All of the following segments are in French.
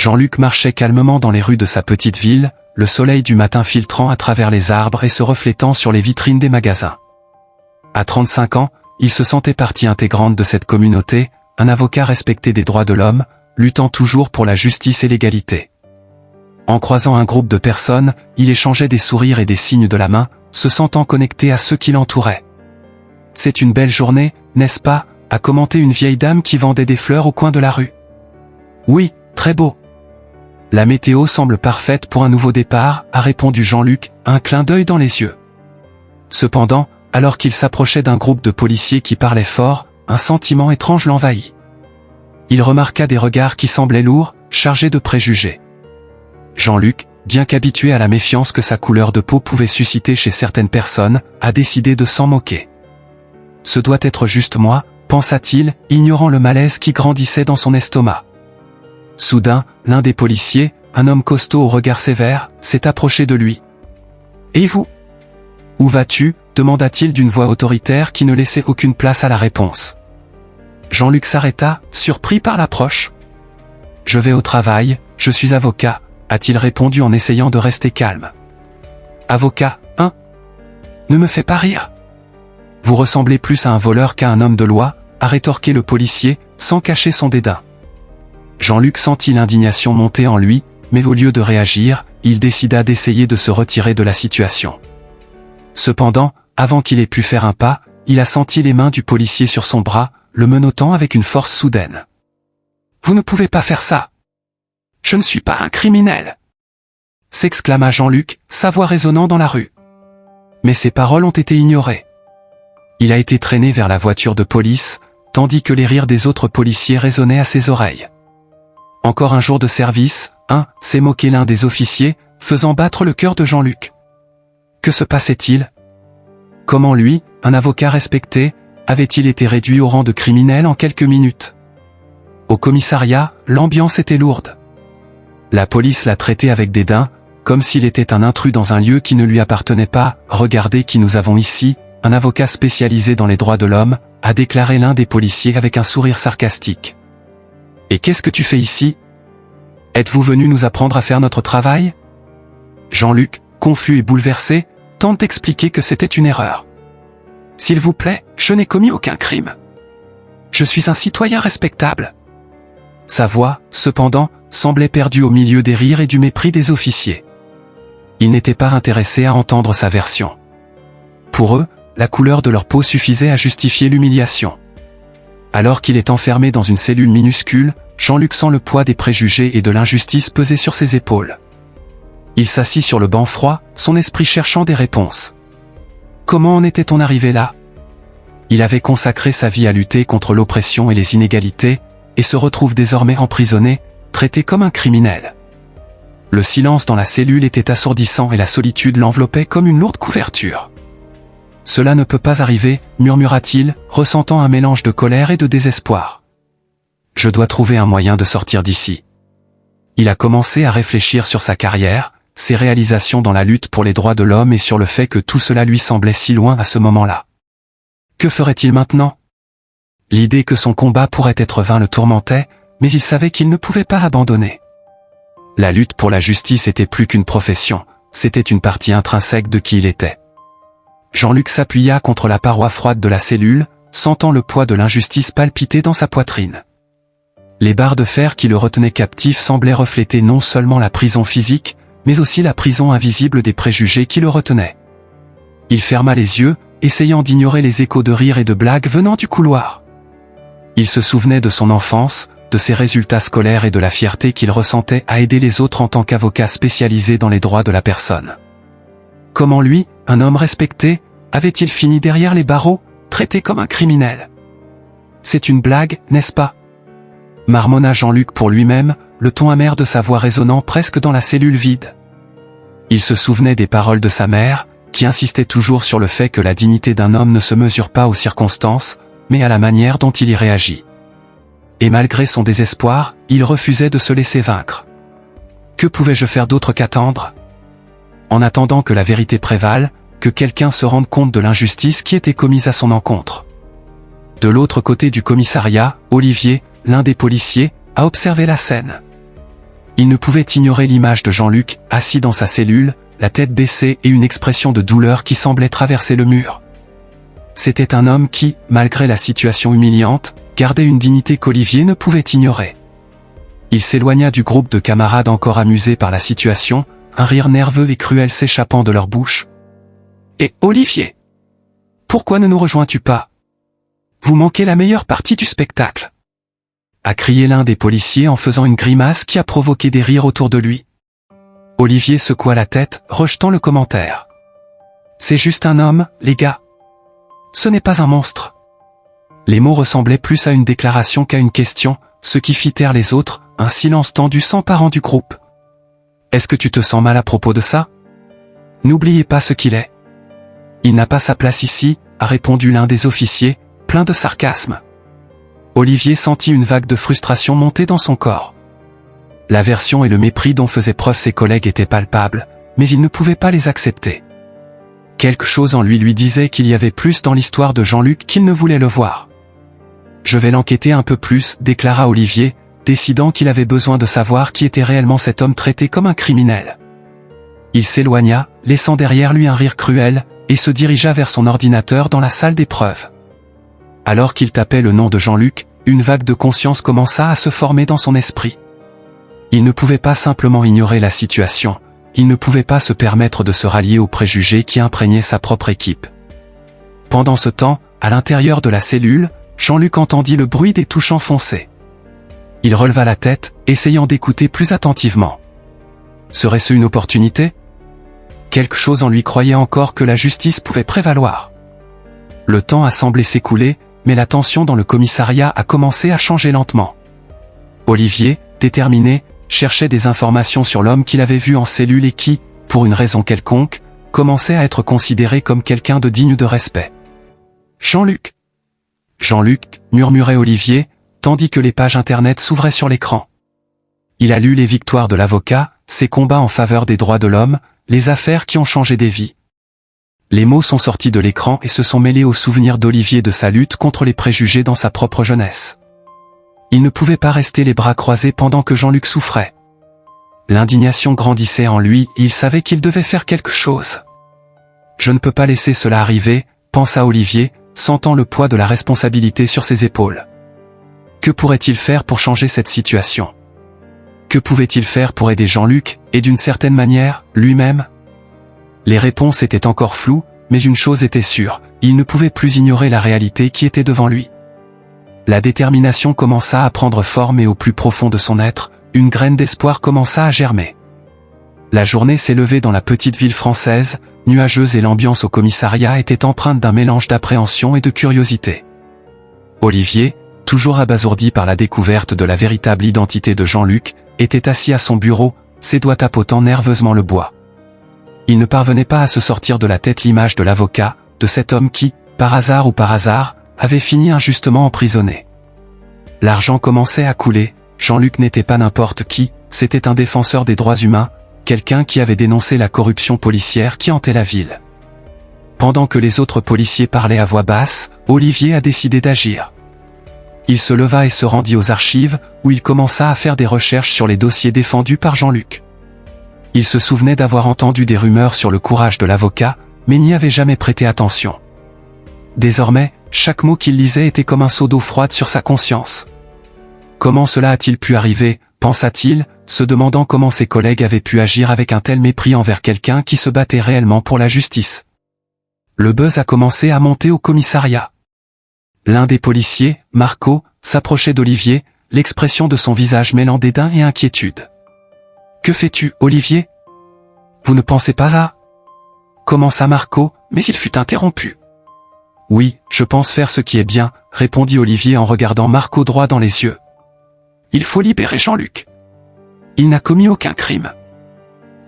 Jean-Luc marchait calmement dans les rues de sa petite ville, le soleil du matin filtrant à travers les arbres et se reflétant sur les vitrines des magasins. À 35 ans, il se sentait partie intégrante de cette communauté, un avocat respecté des droits de l'homme, luttant toujours pour la justice et l'égalité. En croisant un groupe de personnes, il échangeait des sourires et des signes de la main, se sentant connecté à ceux qui l'entouraient. « C'est une belle journée, n'est-ce pas ?» a commenté une vieille dame qui vendait des fleurs au coin de la rue. « Oui, très beau. La météo semble parfaite pour un nouveau départ, » a répondu Jean-Luc, un clin d'œil dans les yeux. Cependant, alors qu'il s'approchait d'un groupe de policiers qui parlaient fort, un sentiment étrange l'envahit. Il remarqua des regards qui semblaient lourds, chargés de préjugés. Jean-Luc, bien qu'habitué à la méfiance que sa couleur de peau pouvait susciter chez certaines personnes, a décidé de s'en moquer. « Ce doit être juste moi », pensa-t-il, ignorant le malaise qui grandissait dans son estomac. Soudain, l'un des policiers, un homme costaud au regard sévère, s'est approché de lui. « Et vous ? Où vas-tu » demanda-t-il d'une voix autoritaire qui ne laissait aucune place à la réponse. Jean-Luc s'arrêta, surpris par l'approche. « Je vais au travail, je suis avocat », a-t-il répondu en essayant de rester calme. « Avocat, hein ? Ne me fais pas rire. Vous ressemblez plus à un voleur qu'à un homme de loi », a rétorqué le policier, sans cacher son dédain. Jean-Luc sentit l'indignation monter en lui, mais au lieu de réagir, il décida d'essayer de se retirer de la situation. Cependant, avant qu'il ait pu faire un pas, il a senti les mains du policier sur son bras, le menottant avec une force soudaine. « Vous ne pouvez pas faire ça. Je ne suis pas un criminel !» s'exclama Jean-Luc, sa voix résonnant dans la rue. Mais ses paroles ont été ignorées. Il a été traîné vers la voiture de police, tandis que les rires des autres policiers résonnaient à ses oreilles. « Encore un jour de service, hein » s'est moqué l'un des officiers, faisant battre le cœur de Jean-Luc. Que se passait-il? Comment lui, un avocat respecté, avait-il été réduit au rang de criminel en quelques minutes? Au commissariat, l'ambiance était lourde. La police l'a traité avec dédain, comme s'il était un intrus dans un lieu qui ne lui appartenait pas. « Regardez qui nous avons ici, un avocat spécialisé dans les droits de l'homme », a déclaré l'un des policiers avec un sourire sarcastique. « Et qu'est-ce que tu fais ici? Êtes-vous venu nous apprendre à faire notre travail ?» Jean-Luc, confus et bouleversé, tente d'expliquer que c'était une erreur. « S'il vous plaît, je n'ai commis aucun crime. Je suis un citoyen respectable. » Sa voix, cependant, semblait perdue au milieu des rires et du mépris des officiers. Ils n'étaient pas intéressés à entendre sa version. Pour eux, la couleur de leur peau suffisait à justifier l'humiliation. Alors qu'il est enfermé dans une cellule minuscule, Jean-Luc sent le poids des préjugés et de l'injustice peser sur ses épaules. Il s'assit sur le banc froid, son esprit cherchant des réponses. Comment en était-on arrivé là? Il avait consacré sa vie à lutter contre l'oppression et les inégalités, et se retrouve désormais emprisonné, traité comme un criminel. Le silence dans la cellule était assourdissant et la solitude l'enveloppait comme une lourde couverture. « Cela ne peut pas arriver », murmura-t-il, ressentant un mélange de colère et de désespoir. « Je dois trouver un moyen de sortir d'ici. » Il a commencé à réfléchir sur sa carrière, ses réalisations dans la lutte pour les droits de l'homme et sur le fait que tout cela lui semblait si loin à ce moment-là. Que ferait-il maintenant? L'idée que son combat pourrait être vain le tourmentait, mais il savait qu'il ne pouvait pas abandonner. La lutte pour la justice était plus qu'une profession, c'était une partie intrinsèque de qui il était. Jean-Luc s'appuya contre la paroi froide de la cellule, sentant le poids de l'injustice palpiter dans sa poitrine. Les barres de fer qui le retenaient captif semblaient refléter non seulement la prison physique, mais aussi la prison invisible des préjugés qui le retenaient. Il ferma les yeux, essayant d'ignorer les échos de rires et de blagues venant du couloir. Il se souvenait de son enfance, de ses résultats scolaires et de la fierté qu'il ressentait à aider les autres en tant qu'avocat spécialisé dans les droits de la personne. Comment lui, un homme respecté, avait-il fini derrière les barreaux, traité comme un criminel? C'est une blague, n'est-ce pas? Marmonna Jean-Luc pour lui-même, le ton amer de sa voix résonnant presque dans la cellule vide. Il se souvenait des paroles de sa mère, qui insistait toujours sur le fait que la dignité d'un homme ne se mesure pas aux circonstances, mais à la manière dont il y réagit. Et malgré son désespoir, il refusait de se laisser vaincre. Que pouvais-je faire d'autre qu'attendre? En attendant que la vérité prévale, que quelqu'un se rende compte de l'injustice qui était commise à son encontre. De l'autre côté du commissariat, Olivier, l'un des policiers, a observé la scène. Il ne pouvait ignorer l'image de Jean-Luc, assis dans sa cellule, la tête baissée et une expression de douleur qui semblait traverser le mur. C'était un homme qui, malgré la situation humiliante, gardait une dignité qu'Olivier ne pouvait ignorer. Il s'éloigna du groupe de camarades encore amusés par la situation, un rire nerveux et cruel s'échappant de leur bouche. « Et Olivier, pourquoi ne nous rejoins-tu pas? Vous manquez la meilleure partie du spectacle. » a crié l'un des policiers en faisant une grimace qui a provoqué des rires autour de lui. Olivier secoua la tête, rejetant le commentaire. « C'est juste un homme, les gars. Ce n'est pas un monstre. » Les mots ressemblaient plus à une déclaration qu'à une question, ce qui fit taire les autres, un silence tendu s'emparant du groupe. « Est-ce que tu te sens mal à propos de ça? N'oubliez pas ce qu'il est. Il n'a pas sa place ici, » a répondu l'un des officiers, plein de sarcasme. Olivier sentit une vague de frustration monter dans son corps. L'aversion et le mépris dont faisaient preuve ses collègues étaient palpables, mais il ne pouvait pas les accepter. Quelque chose en lui disait qu'il y avait plus dans l'histoire de Jean-Luc qu'il ne voulait le voir. « Je vais l'enquêter un peu plus », déclara Olivier, décidant qu'il avait besoin de savoir qui était réellement cet homme traité comme un criminel. Il s'éloigna, laissant derrière lui un rire cruel, et se dirigea vers son ordinateur dans la salle d'épreuve. Alors qu'il tapait le nom de Jean-Luc, une vague de conscience commença à se former dans son esprit. Il ne pouvait pas simplement ignorer la situation, il ne pouvait pas se permettre de se rallier aux préjugés qui imprégnaient sa propre équipe. Pendant ce temps, à l'intérieur de la cellule, Jean-Luc entendit le bruit des touches enfoncées. Il releva la tête, essayant d'écouter plus attentivement. Serait-ce une opportunité? Quelque chose en lui croyait encore que la justice pouvait prévaloir. Le temps a semblé s'écouler, mais la tension dans le commissariat a commencé à changer lentement. Olivier, déterminé, cherchait des informations sur l'homme qu'il avait vu en cellule et qui, pour une raison quelconque, commençait à être considéré comme quelqu'un de digne de respect. « Jean-Luc !» « Jean-Luc !» murmurait Olivier, tandis que les pages internet s'ouvraient sur l'écran. Il a lu les victoires de l'avocat, ses combats en faveur des droits de l'homme, les affaires qui ont changé des vies. Les mots sont sortis de l'écran et se sont mêlés aux souvenirs d'Olivier de sa lutte contre les préjugés dans sa propre jeunesse. Il ne pouvait pas rester les bras croisés pendant que Jean-Luc souffrait. L'indignation grandissait en lui et il savait qu'il devait faire quelque chose. « Je ne peux pas laisser cela arriver », pensa Olivier, sentant le poids de la responsabilité sur ses épaules. Que pourrait-il faire pour changer cette situation? Que pouvait-il faire pour aider Jean-Luc, et d'une certaine manière, lui-même? Les réponses étaient encore floues, mais une chose était sûre, il ne pouvait plus ignorer la réalité qui était devant lui. La détermination commença à prendre forme et au plus profond de son être, une graine d'espoir commença à germer. La journée s'est levée dans la petite ville française, nuageuse et l'ambiance au commissariat était empreinte d'un mélange d'appréhension et de curiosité. Olivier, toujours abasourdi par la découverte de la véritable identité de Jean-Luc, était assis à son bureau, ses doigts tapotant nerveusement le bois. Il ne parvenait pas à se sortir de la tête l'image de l'avocat, de cet homme qui, par hasard ou par hasard, avait fini injustement emprisonné. L'argent commençait à couler, Jean-Luc n'était pas n'importe qui, c'était un défenseur des droits humains, quelqu'un qui avait dénoncé la corruption policière qui hantait la ville. Pendant que les autres policiers parlaient à voix basse, Olivier a décidé d'agir. Il se leva et se rendit aux archives, où il commença à faire des recherches sur les dossiers défendus par Jean-Luc. Il se souvenait d'avoir entendu des rumeurs sur le courage de l'avocat, mais n'y avait jamais prêté attention. Désormais, chaque mot qu'il lisait était comme un seau d'eau froide sur sa conscience. Comment cela a-t-il pu arriver, pensa-t-il, se demandant comment ses collègues avaient pu agir avec un tel mépris envers quelqu'un qui se battait réellement pour la justice. Le buzz a commencé à monter au commissariat. L'un des policiers, Marco, s'approchait d'Olivier, l'expression de son visage mêlant dédain et inquiétude. « Que fais-tu, Olivier? Vous ne pensez pas à... » commença Marco, mais il fut interrompu. « Oui, je pense faire ce qui est bien, » répondit Olivier en regardant Marco droit dans les yeux. « Il faut libérer Jean-Luc. Il n'a commis aucun crime.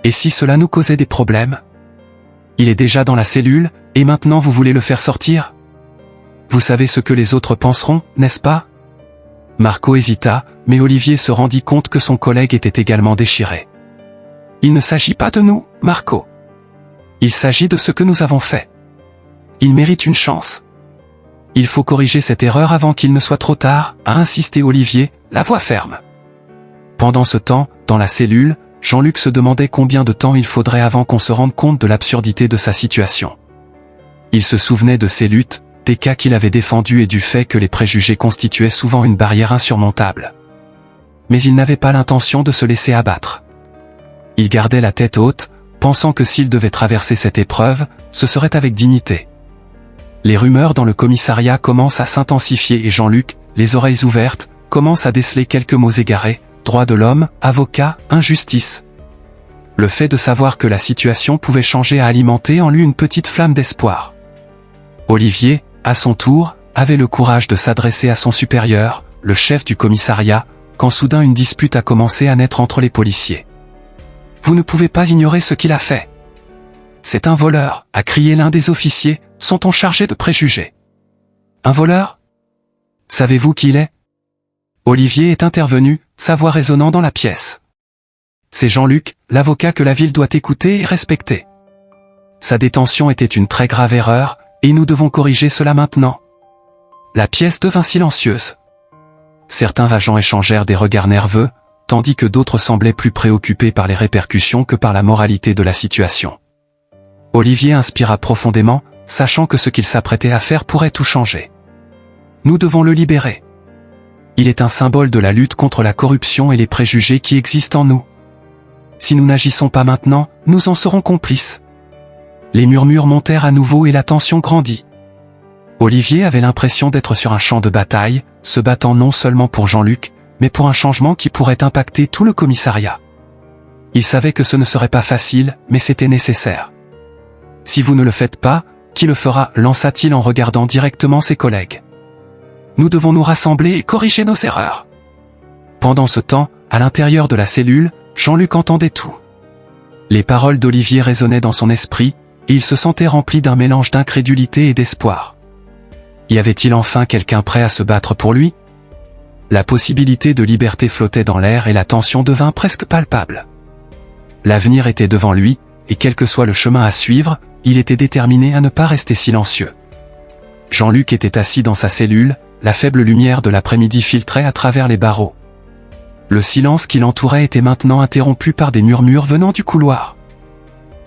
Et si cela nous causait des problèmes? Il est déjà dans la cellule, et maintenant vous voulez le faire sortir? Vous savez ce que les autres penseront, n'est-ce pas? » Marco hésita, mais Olivier se rendit compte que son collègue était également déchiré. « Il ne s'agit pas de nous, Marco. Il s'agit de ce que nous avons fait. Il mérite une chance. Il faut corriger cette erreur avant qu'il ne soit trop tard, » a insisté Olivier, la voix ferme. Pendant ce temps, dans la cellule, Jean-Luc se demandait combien de temps il faudrait avant qu'on se rende compte de l'absurdité de sa situation. Il se souvenait de ses luttes, des cas qu'il avait défendus et du fait que les préjugés constituaient souvent une barrière insurmontable. Mais il n'avait pas l'intention de se laisser abattre. Il gardait la tête haute, pensant que s'il devait traverser cette épreuve, ce serait avec dignité. Les rumeurs dans le commissariat commencent à s'intensifier et Jean-Luc, les oreilles ouvertes, commence à déceler quelques mots égarés, droits de l'homme, avocat, injustice. Le fait de savoir que la situation pouvait changer a alimenté en lui une petite flamme d'espoir. Olivier, à son tour, avait le courage de s'adresser à son supérieur, le chef du commissariat, quand soudain une dispute a commencé à naître entre les policiers. « Vous ne pouvez pas ignorer ce qu'il a fait. C'est un voleur », a crié l'un des officiers, sont-on chargé de préjugés. « Un voleur ? Savez-vous qui il est ?» Olivier est intervenu, sa voix résonnant dans la pièce. C'est Jean-Luc, l'avocat que la ville doit écouter et respecter. Sa détention était une très grave erreur, et nous devons corriger cela maintenant. La pièce devint silencieuse. Certains agents échangèrent des regards nerveux, tandis que d'autres semblaient plus préoccupés par les répercussions que par la moralité de la situation. Olivier inspira profondément, sachant que ce qu'il s'apprêtait à faire pourrait tout changer. Nous devons le libérer. Il est un symbole de la lutte contre la corruption et les préjugés qui existent en nous. Si nous n'agissons pas maintenant, nous en serons complices. Les murmures montèrent à nouveau et la tension grandit. Olivier avait l'impression d'être sur un champ de bataille, se battant non seulement pour Jean-Luc, mais pour un changement qui pourrait impacter tout le commissariat. Il savait que ce ne serait pas facile, mais c'était nécessaire. « Si vous ne le faites pas, qui le fera ?» lança-t-il en regardant directement ses collègues. « Nous devons nous rassembler et corriger nos erreurs. » Pendant ce temps, à l'intérieur de la cellule, Jean-Luc entendait tout. Les paroles d'Olivier résonnaient dans son esprit, et il se sentait rempli d'un mélange d'incrédulité et d'espoir. Y avait-il enfin quelqu'un prêt à se battre pour lui? La possibilité de liberté flottait dans l'air et la tension devint presque palpable. L'avenir était devant lui, et quel que soit le chemin à suivre, il était déterminé à ne pas rester silencieux. Jean-Luc était assis dans sa cellule, la faible lumière de l'après-midi filtrait à travers les barreaux. Le silence qui l'entourait était maintenant interrompu par des murmures venant du couloir.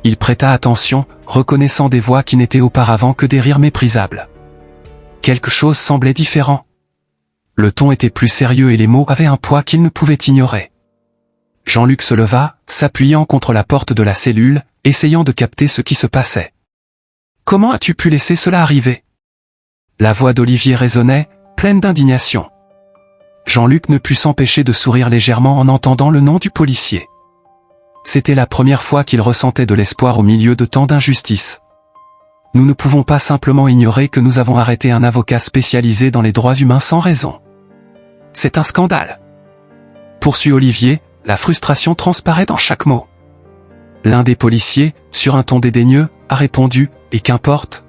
Il prêta attention, reconnaissant des voix qui n'étaient auparavant que des rires méprisables. Quelque chose semblait différent. Le ton était plus sérieux et les mots avaient un poids qu'il ne pouvait ignorer. Jean-Luc se leva, s'appuyant contre la porte de la cellule, essayant de capter ce qui se passait. « Comment as-tu pu laisser cela arriver ?» La voix d'Olivier résonnait, pleine d'indignation. Jean-Luc ne put s'empêcher de sourire légèrement en entendant le nom du policier. C'était la première fois qu'il ressentait de l'espoir au milieu de tant d'injustices. Nous ne pouvons pas simplement ignorer que nous avons arrêté un avocat spécialisé dans les droits humains sans raison. C'est un scandale. Poursuit Olivier, la frustration transparaît dans chaque mot. L'un des policiers, sur un ton dédaigneux, a répondu, « Et qu'importe ?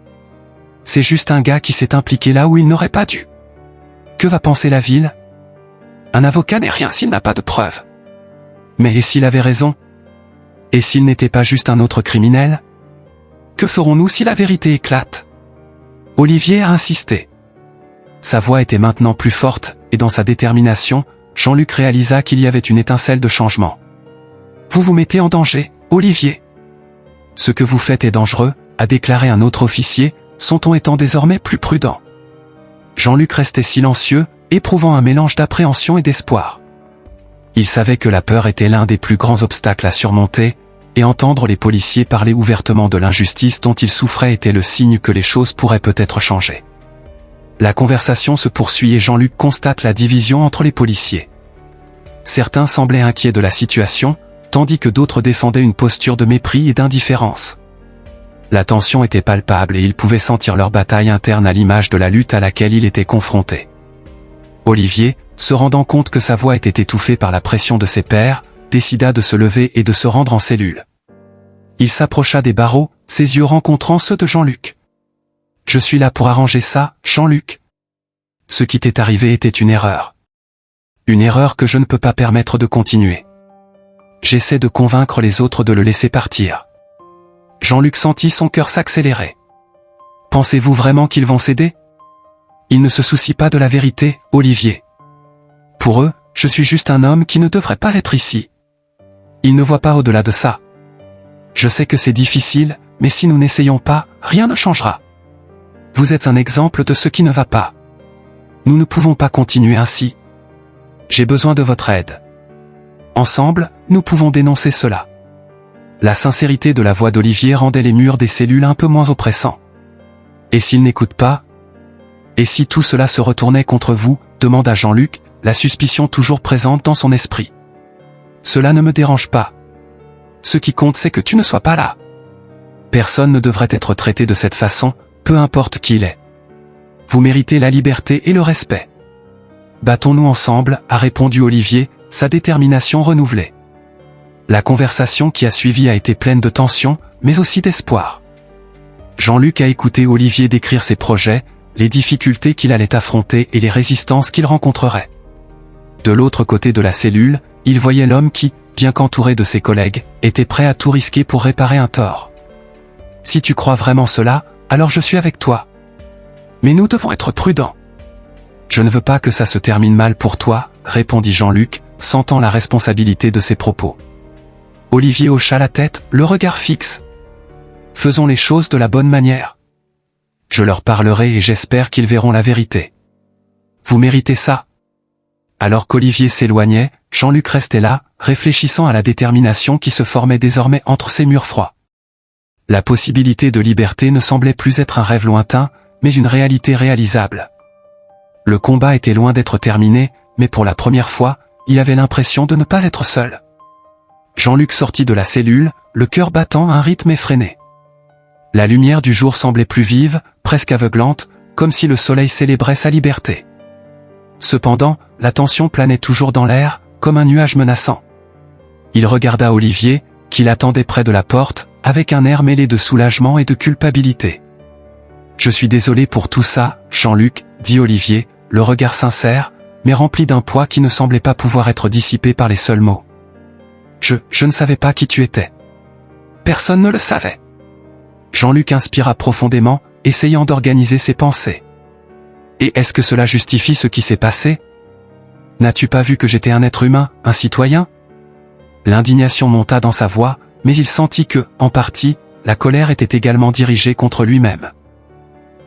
C'est juste un gars qui s'est impliqué là où il n'aurait pas dû. Que va penser la ville ? Un avocat n'est rien s'il n'a pas de preuves. Mais et s'il avait raison ? Et s'il n'était pas juste un autre criminel ? Que ferons-nous si la vérité éclate ? Olivier a insisté. Sa voix était maintenant plus forte, et dans sa détermination, Jean-Luc réalisa qu'il y avait une étincelle de changement. « Vous vous mettez en danger, Olivier. Ce que vous faites est dangereux, » a déclaré un autre officier, son ton étant désormais plus prudent. Jean-Luc restait silencieux, éprouvant un mélange d'appréhension et d'espoir. Il savait que la peur était l'un des plus grands obstacles à surmonter, et entendre les policiers parler ouvertement de l'injustice dont ils souffraient était le signe que les choses pourraient peut-être changer. La conversation se poursuit et Jean-Luc constate la division entre les policiers. Certains semblaient inquiets de la situation, tandis que d'autres défendaient une posture de mépris et d'indifférence. La tension était palpable et il pouvait sentir leur bataille interne à l'image de la lutte à laquelle il était confronté. Olivier, se rendant compte que sa voix était étouffée par la pression de ses pairs, décida de se lever et de se rendre en cellule. Il s'approcha des barreaux, ses yeux rencontrant ceux de Jean-Luc. « Je suis là pour arranger ça, Jean-Luc. Ce qui t'est arrivé était une erreur. Une erreur que je ne peux pas permettre de continuer. J'essaie de convaincre les autres de le laisser partir. » Jean-Luc sentit son cœur s'accélérer. « Pensez-vous vraiment qu'ils vont céder ? Ils ne se soucient pas de la vérité, Olivier. Pour eux, je suis juste un homme qui ne devrait pas être ici. Ils ne voient pas au-delà de ça. Je sais que c'est difficile, mais si nous n'essayons pas, rien ne changera. Vous êtes un exemple de ce qui ne va pas. Nous ne pouvons pas continuer ainsi. J'ai besoin de votre aide. Ensemble, nous pouvons dénoncer cela. La sincérité de la voix d'Olivier rendait les murs des cellules un peu moins oppressants. Et s'il n'écoute pas? Et si tout cela se retournait contre vous? Demanda Jean-Luc, la suspicion toujours présente dans son esprit. Cela ne me dérange pas. Ce qui compte c'est que tu ne sois pas là. Personne ne devrait être traité de cette façon, peu importe qui il est. Vous méritez la liberté et le respect. Battons-nous ensemble, a répondu Olivier, sa détermination renouvelée. La conversation qui a suivi a été pleine de tension, mais aussi d'espoir. Jean-Luc a écouté Olivier décrire ses projets, les difficultés qu'il allait affronter et les résistances qu'il rencontrerait. De l'autre côté de la cellule, il voyait l'homme qui, bien qu'entouré de ses collègues, était prêt à tout risquer pour réparer un tort. Si tu crois vraiment cela, alors je suis avec toi. Mais nous devons être prudents. Je ne veux pas que ça se termine mal pour toi, répondit Jean-Luc, sentant la responsabilité de ses propos. Olivier hocha la tête, le regard fixe. Faisons les choses de la bonne manière. Je leur parlerai et j'espère qu'ils verront la vérité. Vous méritez ça. Alors qu'Olivier s'éloignait, Jean-Luc restait là, réfléchissant à la détermination qui se formait désormais entre ces murs froids. La possibilité de liberté ne semblait plus être un rêve lointain, mais une réalité réalisable. Le combat était loin d'être terminé, mais pour la première fois, il avait l'impression de ne pas être seul. Jean-Luc sortit de la cellule, le cœur battant à un rythme effréné. La lumière du jour semblait plus vive, presque aveuglante, comme si le soleil célébrait sa liberté. Cependant, la tension planait toujours dans l'air, comme un nuage menaçant. Il regarda Olivier, qui l'attendait près de la porte, avec un air mêlé de soulagement et de culpabilité. « Je suis désolé pour tout ça, Jean-Luc, » dit Olivier, le regard sincère, mais rempli d'un poids qui ne semblait pas pouvoir être dissipé par les seuls mots. « Je ne savais pas qui tu étais. Personne ne le savait. » Jean-Luc inspira profondément, essayant d'organiser ses pensées. « Et est-ce que cela justifie ce qui s'est passé? N'as-tu pas vu que j'étais un être humain, un citoyen ?» L'indignation monta dans sa voix, mais il sentit que, en partie, la colère était également dirigée contre lui-même.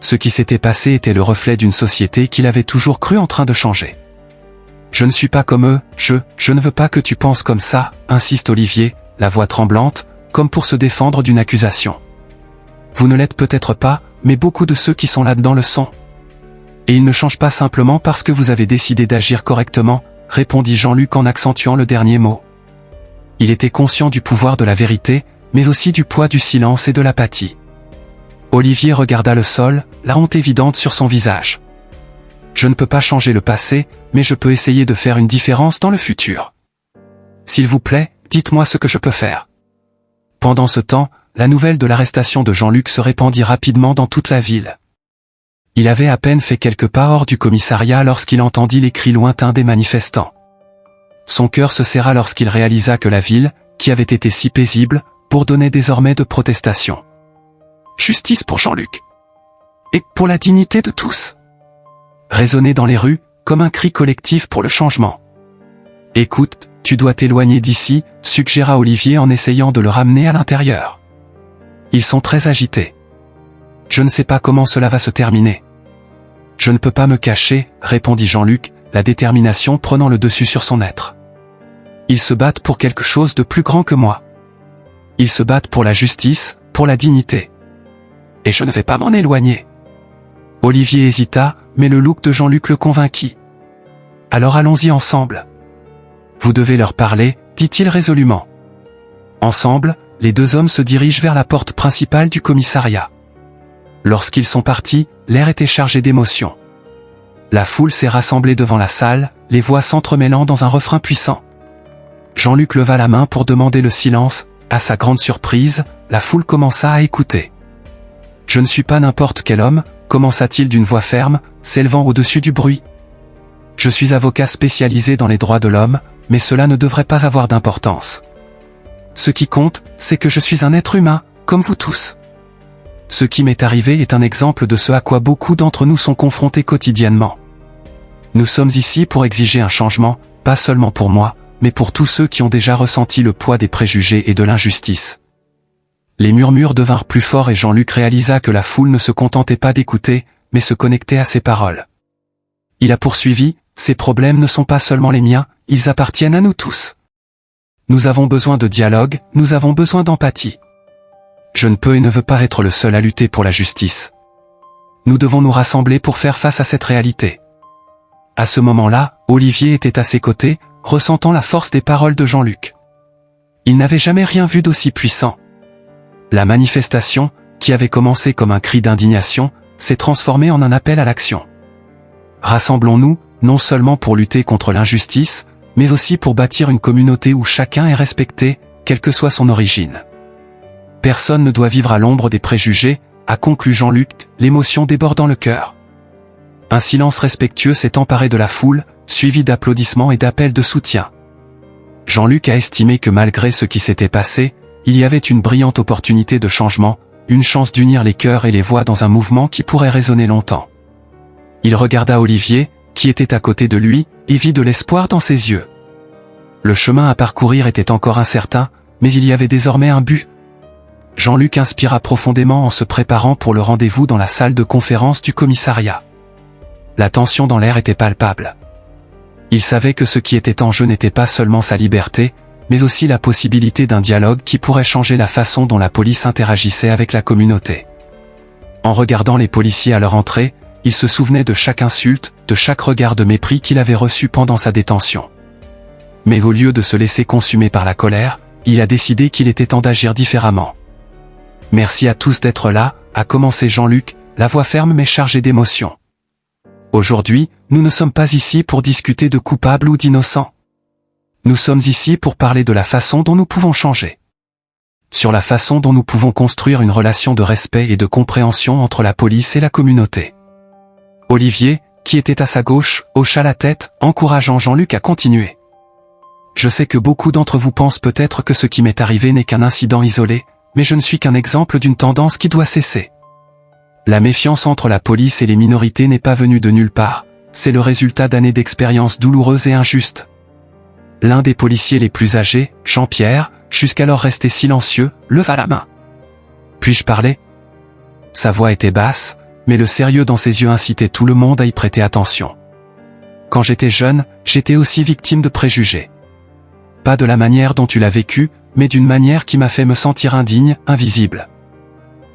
Ce qui s'était passé était le reflet d'une société qu'il avait toujours cru en train de changer. « Je ne suis pas comme eux, je ne veux pas que tu penses comme ça, » insiste Olivier, la voix tremblante, comme pour se défendre d'une accusation. « Vous ne l'êtes peut-être pas, mais beaucoup de ceux qui sont là-dedans le sont. Et ils ne changent pas simplement parce que vous avez décidé d'agir correctement, » répondit Jean-Luc en accentuant le dernier mot. Il était conscient du pouvoir de la vérité, mais aussi du poids du silence et de l'apathie. Olivier regarda le sol, la honte évidente sur son visage. « Je ne peux pas changer le passé, mais je peux essayer de faire une différence dans le futur. S'il vous plaît, dites-moi ce que je peux faire. » Pendant ce temps, la nouvelle de l'arrestation de Jean-Luc se répandit rapidement dans toute la ville. Il avait à peine fait quelques pas hors du commissariat lorsqu'il entendit les cris lointains des manifestants. Son cœur se serra lorsqu'il réalisa que la ville, qui avait été si paisible, bourdonnait désormais de protestations. Justice pour Jean-Luc. Et pour la dignité de tous. Résonnait dans les rues, comme un cri collectif pour le changement. Écoute, tu dois t'éloigner d'ici, suggéra Olivier en essayant de le ramener à l'intérieur. Ils sont très agités. Je ne sais pas comment cela va se terminer. Je ne peux pas me cacher, répondit Jean-Luc, la détermination prenant le dessus sur son être. Ils se battent pour quelque chose de plus grand que moi. Ils se battent pour la justice, pour la dignité. Et je ne vais pas m'en éloigner. Olivier hésita, mais le look de Jean-Luc le convainquit. Alors allons-y ensemble. Vous devez leur parler, dit-il résolument. Ensemble, les deux hommes se dirigent vers la porte principale du commissariat. Lorsqu'ils sont partis, l'air était chargé d'émotion. La foule s'est rassemblée devant la salle, les voix s'entremêlant dans un refrain puissant. Jean-Luc leva la main pour demander le silence, à sa grande surprise, la foule commença à écouter. « Je ne suis pas n'importe quel homme », commença-t-il d'une voix ferme, s'élevant au-dessus du bruit. « Je suis avocat spécialisé dans les droits de l'homme, mais cela ne devrait pas avoir d'importance. Ce qui compte, c'est que je suis un être humain, comme vous tous. Ce qui m'est arrivé est un exemple de ce à quoi beaucoup d'entre nous sont confrontés quotidiennement. Nous sommes ici pour exiger un changement, pas seulement pour moi, mais pour tous ceux qui ont déjà ressenti le poids des préjugés et de l'injustice. Les murmures devinrent plus forts et Jean-Luc réalisa que la foule ne se contentait pas d'écouter, mais se connectait à ses paroles. Il a poursuivi, « Ces problèmes ne sont pas seulement les miens, ils appartiennent à nous tous. Nous avons besoin de dialogue, nous avons besoin d'empathie. Je ne peux et ne veux pas être le seul à lutter pour la justice. Nous devons nous rassembler pour faire face à cette réalité. » À ce moment-là, Olivier était à ses côtés, ressentant la force des paroles de Jean-Luc. Il n'avait jamais rien vu d'aussi puissant. La manifestation, qui avait commencé comme un cri d'indignation, s'est transformée en un appel à l'action. Rassemblons-nous, non seulement pour lutter contre l'injustice, mais aussi pour bâtir une communauté où chacun est respecté, quelle que soit son origine. Personne ne doit vivre à l'ombre des préjugés, a conclu Jean-Luc, l'émotion débordant le cœur. Un silence respectueux s'est emparé de la foule, suivi d'applaudissements et d'appels de soutien. Jean-Luc a estimé que malgré ce qui s'était passé, il y avait une brillante opportunité de changement, une chance d'unir les cœurs et les voix dans un mouvement qui pourrait résonner longtemps. Il regarda Olivier, qui était à côté de lui, et vit de l'espoir dans ses yeux. Le chemin à parcourir était encore incertain, mais il y avait désormais un but. Jean-Luc inspira profondément en se préparant pour le rendez-vous dans la salle de conférence du commissariat. La tension dans l'air était palpable. Il savait que ce qui était en jeu n'était pas seulement sa liberté, mais aussi la possibilité d'un dialogue qui pourrait changer la façon dont la police interagissait avec la communauté. En regardant les policiers à leur entrée, il se souvenait de chaque insulte, de chaque regard de mépris qu'il avait reçu pendant sa détention. Mais au lieu de se laisser consumer par la colère, il a décidé qu'il était temps d'agir différemment. « Merci à tous d'être là », a commencé Jean-Luc, la voix ferme mais chargée d'émotion. Aujourd'hui, nous ne sommes pas ici pour discuter de coupables ou d'innocents. Nous sommes ici pour parler de la façon dont nous pouvons changer. Sur la façon dont nous pouvons construire une relation de respect et de compréhension entre la police et la communauté. Olivier, qui était à sa gauche, hocha la tête, encourageant Jean-Luc à continuer. Je sais que beaucoup d'entre vous pensent peut-être que ce qui m'est arrivé n'est qu'un incident isolé, mais je ne suis qu'un exemple d'une tendance qui doit cesser. La méfiance entre la police et les minorités n'est pas venue de nulle part, c'est le résultat d'années d'expériences douloureuses et injustes. L'un des policiers les plus âgés, Jean-Pierre, jusqu'alors resté silencieux, leva la main. « Puis-je parler ?» Sa voix était basse, mais le sérieux dans ses yeux incitait tout le monde à y prêter attention. Quand j'étais jeune, j'étais aussi victime de préjugés. Pas de la manière dont tu l'as vécu, mais d'une manière qui m'a fait me sentir indigne, invisible.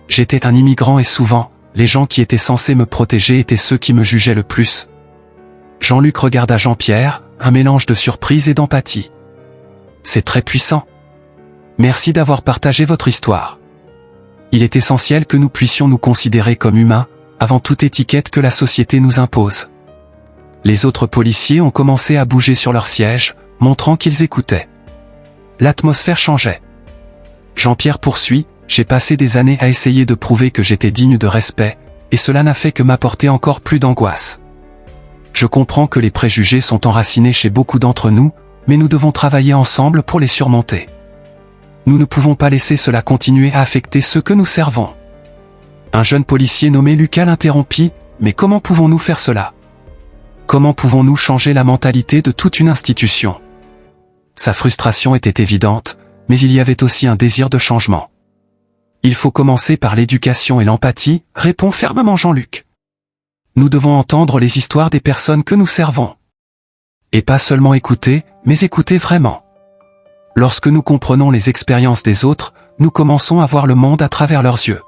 J'étais un immigrant et souvent, les gens qui étaient censés me protéger étaient ceux qui me jugeaient le plus. Jean-Luc regarda Jean-Pierre, un mélange de surprise et d'empathie. C'est très puissant. Merci d'avoir partagé votre histoire. Il est essentiel que nous puissions nous considérer comme humains, avant toute étiquette que la société nous impose. Les autres policiers ont commencé à bouger sur leur siège, montrant qu'ils écoutaient. L'atmosphère changeait. Jean-Pierre poursuit, j'ai passé des années à essayer de prouver que j'étais digne de respect, et cela n'a fait que m'apporter encore plus d'angoisse. Je comprends que les préjugés sont enracinés chez beaucoup d'entre nous, mais nous devons travailler ensemble pour les surmonter. Nous ne pouvons pas laisser cela continuer à affecter ceux que nous servons. Un jeune policier nommé Lucas l'interrompit, mais comment pouvons-nous faire cela? Comment pouvons-nous changer la mentalité de toute une institution? Sa frustration était évidente, mais il y avait aussi un désir de changement. Il faut commencer par l'éducation et l'empathie, répond fermement Jean-Luc. Nous devons entendre les histoires des personnes que nous servons. Et pas seulement écouter, mais écouter vraiment. Lorsque nous comprenons les expériences des autres, nous commençons à voir le monde à travers leurs yeux.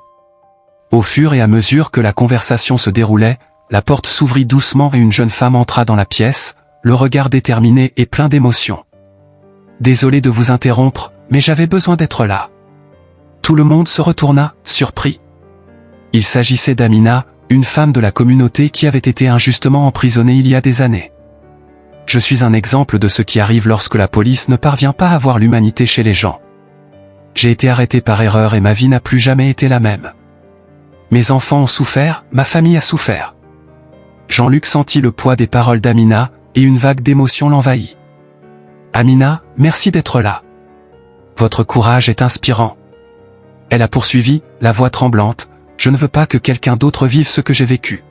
Au fur et à mesure que la conversation se déroulait, la porte s'ouvrit doucement et une jeune femme entra dans la pièce, le regard déterminé et plein d'émotion. Désolé de vous interrompre, mais j'avais besoin d'être là. Tout le monde se retourna, surpris. Il s'agissait d'Amina, une femme de la communauté qui avait été injustement emprisonnée il y a des années. Je suis un exemple de ce qui arrive lorsque la police ne parvient pas à voir l'humanité chez les gens. J'ai été arrêté par erreur et ma vie n'a plus jamais été la même. Mes enfants ont souffert, ma famille a souffert. Jean-Luc sentit le poids des paroles d'Amina, et une vague d'émotion l'envahit. Amina, merci d'être là. Votre courage est inspirant. Elle a poursuivi, la voix tremblante, je ne veux pas que quelqu'un d'autre vive ce que j'ai vécu.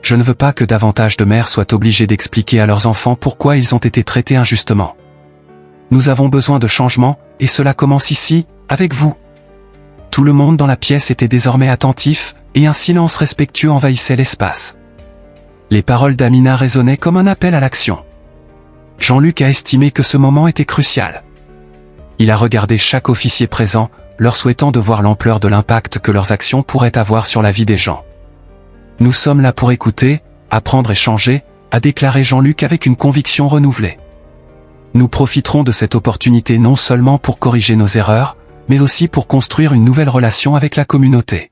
Je ne veux pas que davantage de mères soient obligées d'expliquer à leurs enfants pourquoi ils ont été traités injustement. Nous avons besoin de changement, et cela commence ici, avec vous. » Tout le monde dans la pièce était désormais attentif, et un silence respectueux envahissait l'espace. Les paroles d'Amina résonnaient comme un appel à l'action. Jean-Luc a estimé que ce moment était crucial. Il a regardé chaque officier présent, leur souhaitant de voir l'ampleur de l'impact que leurs actions pourraient avoir sur la vie des gens. « Nous sommes là pour écouter, apprendre et changer », a déclaré Jean-Luc avec une conviction renouvelée. « Nous profiterons de cette opportunité non seulement pour corriger nos erreurs, mais aussi pour construire une nouvelle relation avec la communauté.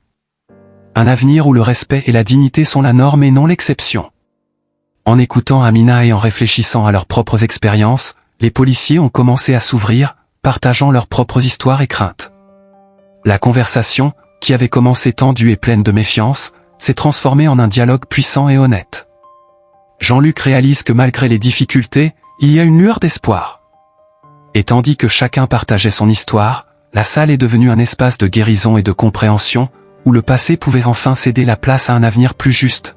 Un avenir où le respect et la dignité sont la norme et non l'exception. » En écoutant Amina et en réfléchissant à leurs propres expériences, les policiers ont commencé à s'ouvrir, partageant leurs propres histoires et craintes. La conversation, qui avait commencé tendue et pleine de méfiance, s'est transformée en un dialogue puissant et honnête. Jean-Luc réalise que malgré les difficultés, il y a une lueur d'espoir. Et tandis que chacun partageait son histoire, la salle est devenue un espace de guérison et de compréhension, où le passé pouvait enfin céder la place à un avenir plus juste,